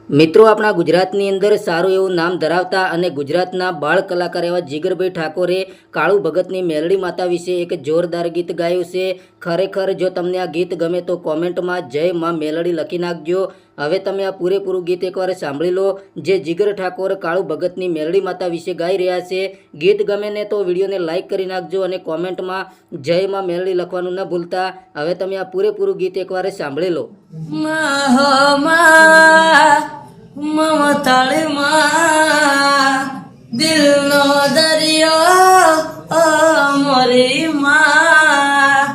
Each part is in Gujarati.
મિત્રો આપણા ગુજરાતની અંદર સારું એવું નામ ધરાવતા અને ગુજરાતના બાળ કલાકાર એવા જીગરભાઈ ઠાકોરે કાળુ ભગતની મેલડી માતા વિશે એક જોરદાર ગીત ગાયું છે। ખરેખર જો તમને આ ગીત ગમે તો કોમેન્ટમાં જય માં મેલડી લખી નાખજો। હવે તમે આ પૂરેપૂરું ગીત એકવાર સાંભળી લો જે જીગર ઠાકોર કાળુ ભગતની મેલડી માતા વિશે ગાઈ રહ્યા છે। ગીત ગમે ને તો વિડીયોને લાઇક કરી નાખજો અને કોમેન્ટમાં જય માં મેલડી લખવાનું ન ભૂલતા। હવે તમે આ પૂરેપૂરું ગીત એકવાર સાંભળી લો। મમતાળમાં દિલનો દરિયો મોરી માં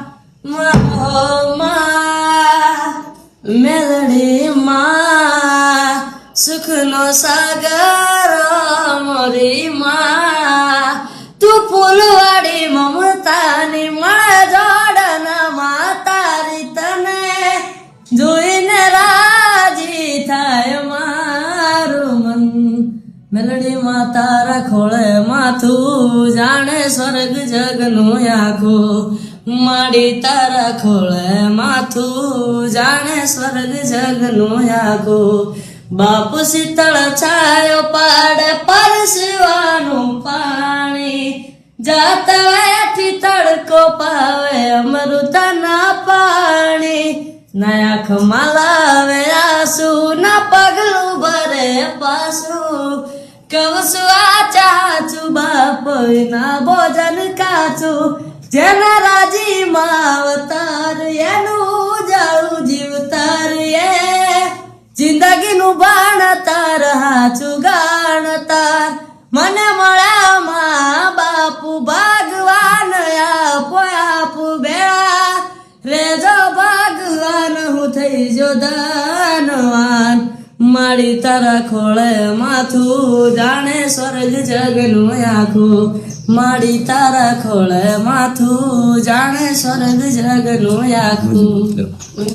મેલડી માં સુખનો સાગર મોરી માં તું ફૂલવાડી મમતાની માળા જોડના માતારી તને જોઈને રાજી થાય મેલડી માં તારા ખોળે માથું જાણે સ્વર્ગ જગનું આખું માડી તારા ખોળે માથું જાણે સ્વર્ગ જગનું આખું બાપુ શીતળ છાયો પાડે પરસવાનું પાણી જાતા વેઠી તડકો પાવે અમૃતના પાણી ના આંખમાં લાવે આંસુ ના પગલું ભરે પાછું કવસું આચાચું બાપ ના ભોજન કાચું જેના રાજી માવતાર એનું જાળું જીવતાર એ જિંદગીનું ભણતર હાચું ગાણતર મને મળ્યા માં બાપુ ભગવાન આપુ બેળા રેજો ભગવાન હું થઈ જો ધનવાન માડી તારા ખોળે માથું જાણે સ્વર્ગ જગનું આખું માડી તારા ખોળે માથું જાણે સ્વર્ગ જગનું આખું।